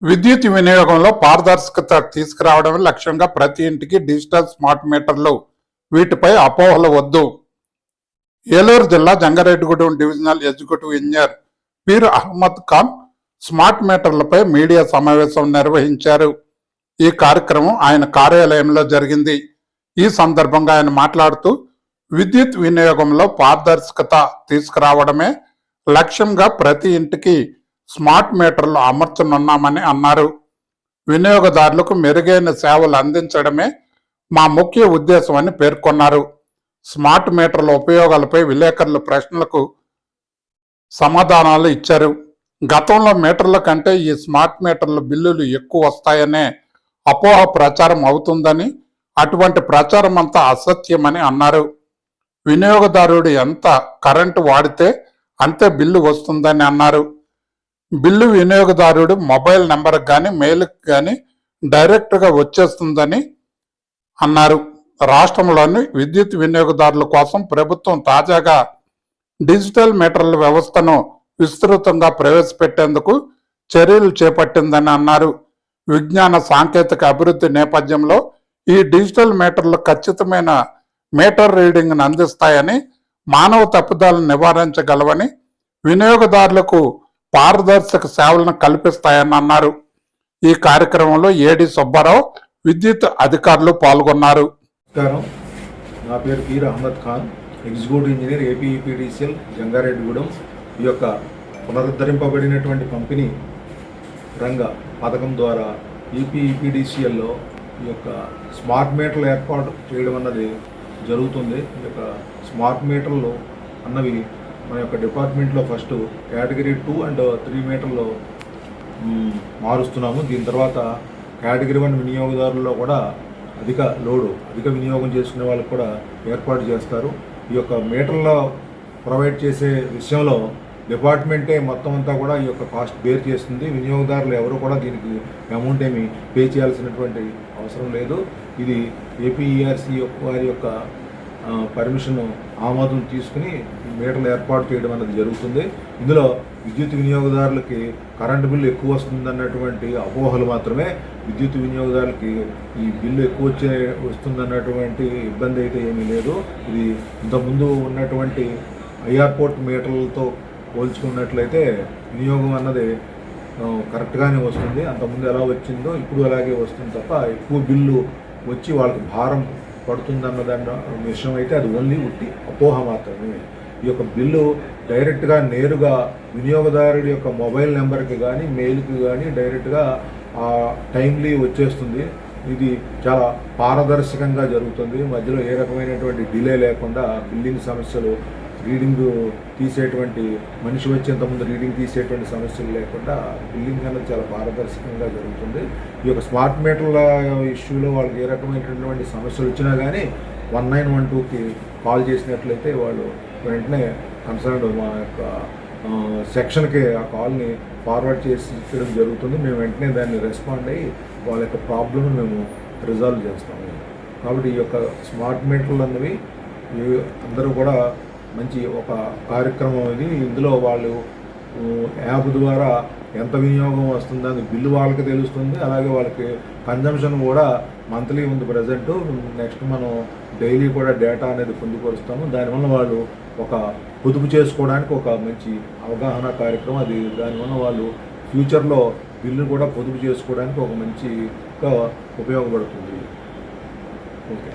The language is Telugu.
విద్యుత్ వినియోగంలో పారదర్శకత తీసుకురావడమే లక్ష్యంగా ప్రతి ఇంటికి డిజిటల్ స్మార్ట్ మీటర్లు, వీటిపై అపోహలు వద్దు. ఏలూరు జిల్లా Jangareddygudem divisional executive engineer Peer Ahmed Khan smart మీటర్లపై మీడియా సమావేశం నిర్వహించారు. ఈ కార్యక్రమం ఆయన కార్యాలయంలో జరిగింది. ఈ సందర్భంగా ఆయన మాట్లాడుతూ విద్యుత్ వినియోగంలో పారదర్శకత తీసుకురావడమే లక్ష్యంగా ప్రతి ఇంటికి స్మార్ట్ మీటర్లు అమర్చనున్నామని అన్నారు. వినియోగదారులకు మెరుగైన సేవలు అందించడమే మా ముఖ్య ఉద్దేశమని పేర్కొన్నారు. స్మార్ట్ మీటర్ల ఉపయోగాలపై విలేకరుల ప్రశ్నలకు సమాధానాలు ఇచ్చారు. గతంలో మీటర్ల కంటే ఈ స్మార్ట్ మీటర్ల బిల్లులు ఎక్కువ వస్తాయనే అపోహ ప్రచారం అవుతుందని, అటువంటి ప్రచారం అంతా అసత్యమని అన్నారు. వినియోగదారుడు ఎంత కరెంటు వాడితే అంతే బిల్లు వస్తుందని అన్నారు. బిల్లు వినియోగదారుడు మొబైల్ నెంబర్కి కానీ మెయిల్కి కానీ డైరెక్ట్గా వచ్చేస్తుందని అన్నారు. రాష్ట్రంలోని విద్యుత్ వినియోగదారుల కోసం ప్రభుత్వం తాజాగా డిజిటల్ మీటర్ల వ్యవస్థను విస్తృతంగా ప్రవేశపెట్టేందుకు చర్యలు చేపట్టిందని అన్నారు. విజ్ఞాన సాంకేతిక అభివృద్ధి నేపథ్యంలో ఈ డిజిటల్ మీటర్లు ఖచ్చితమైన మీటర్ రీడింగ్ను అందిస్తాయని, మానవ తప్పిదాలను నివారించగలవని, వినియోగదారులకు పారదర్శక సేవలను కల్పిస్తాయని అన్నారు. ఈ కార్యక్రమంలో ఏడి సుబ్బారావు, విద్యుత్ అధికారులు పాల్గొన్నారు. నా పేరు Peer Ahmed Khan, executive engineer APEPDCL Jangareddygudem. ఈ యొక్క పునరుద్ధరింపబడినటువంటి పంపిణీ రంగ పథకం ద్వారా ఈపీఈపీడీసీఎల్లో ఈ యొక్క స్మార్ట్ మీటర్లు ఏర్పాటు చేయడం అన్నది జరుగుతుంది. ఈ యొక్క స్మార్ట్ మీటర్లు అన్నవి మన యొక్క డిపార్ట్మెంట్లో ఫస్ట్ కేటగిరీ 2 అండ్ 3 మీటర్లు మారుస్తున్నాము. దీని తర్వాత కేటగిరీ 1 వినియోగదారుల్లో కూడా అధిక వినియోగం చేసుకునే వాళ్ళకి కూడా ఏర్పాటు చేస్తారు. ఈ యొక్క మీటర్లో ప్రొవైడ్ చేసే విషయంలో డిపార్ట్మెంటే మొత్తం అంతా కూడా ఈ యొక్క కాస్ట్ బేర్ చేస్తుంది. వినియోగదారులు ఎవరు కూడా దీనికి అమౌంట్ ఏమి పే చేయాల్సినటువంటి అవసరం లేదు. ఇది ఏపీఈఆర్సీ వారి యొక్క పర్మిషన్ ఆమోదం తీసుకుని మీటర్లు ఏర్పాటు చేయడం అనేది జరుగుతుంది. ఇందులో విద్యుత్ వినియోగదారులకి కరెంటు బిల్లు ఎక్కువ వస్తుందన్నటువంటి అపోహలు మాత్రమే. విద్యుత్ వినియోగదారులకి ఈ బిల్లు ఎక్కువ వస్తుందన్నటువంటి ఇబ్బంది అయితే ఏమీ లేదు. ఇది ఇంతకుముందు ఉన్నటువంటి ఎయిర్పోర్ట్ మీటర్లతో పోల్చుకున్నట్లయితే వినియోగం అన్నది కరెక్ట్గానే వస్తుంది. అంతకుముందు ఎలా వచ్చిందో ఇప్పుడు అలాగే వస్తుంది తప్ప ఎక్కువ బిల్లు వచ్చి వాళ్ళకి భారం పడుతుందన్నదన్న విషయం అయితే అది ఓన్లీ ఉట్టి అపోహ మాత్రమే. ఈ యొక్క బిల్లు డైరెక్ట్గా నేరుగా వినియోగదారుడి యొక్క మొబైల్ నెంబర్కి కానీ మెయిల్కి కానీ డైరెక్ట్గా టైమ్లీ వచ్చేస్తుంది. ఇది చాలా పారదర్శకంగా జరుగుతుంది. మధ్యలో ఏ రకమైనటువంటి డిలే లేకుండా బిల్లింగ్ సమస్యలు, రీడింగ్ తీసేటువంటి మనిషి వచ్చేంతకుముందు రీడింగ్ తీసేటువంటి సమస్యలు లేకుండా బిల్లింగ్ అనేది చాలా పారదర్శకంగా జరుగుతుంది. ఈ యొక్క స్మార్ట్ మీటర్ల ఇష్యూలో వాళ్ళకి ఏ రకమైనటువంటి సమస్యలు వచ్చినా కానీ 1912కి కాల్ చేసినట్లయితే వాళ్ళు వెంటనే కన్సర్న్ మా యొక్క సెక్షన్కి ఆ కాల్ని ఫార్వర్డ్ చేసి ఇచ్చడం జరుగుతుంది. మేము వెంటనే దాన్ని రెస్పాండ్ అయ్యి వాళ్ళ యొక్క ప్రాబ్లమ్ని మేము రిజాల్వ్ చేస్తాము. కాబట్టి ఈ యొక్క స్మార్ట్ మీటర్లు అన్నవి అందరూ కూడా మంచి ఒక కార్యక్రమం ఇది. ఇందులో వాళ్ళు యాప్ ద్వారా ఎంత వినియోగం వస్తుందని బిల్లు వాళ్ళకి తెలుస్తుంది. అలాగే వాళ్ళకి కన్జంప్షన్ కూడా మంత్లీ ఉంది ప్రజెంట్. నెక్స్ట్ మనం డైలీ కూడా డేటా అనేది పొందుపరుస్తాము. దానివల్ల వాళ్ళు ఒక పొదుపు చేసుకోవడానికి ఒక మంచి అవగాహన కార్యక్రమం అది. దానివల్ల వాళ్ళు ఫ్యూచర్లో బిల్లు కూడా పొదుపు చేసుకోవడానికి ఒక మంచిగా ఉపయోగపడుతుంది. ఓకే.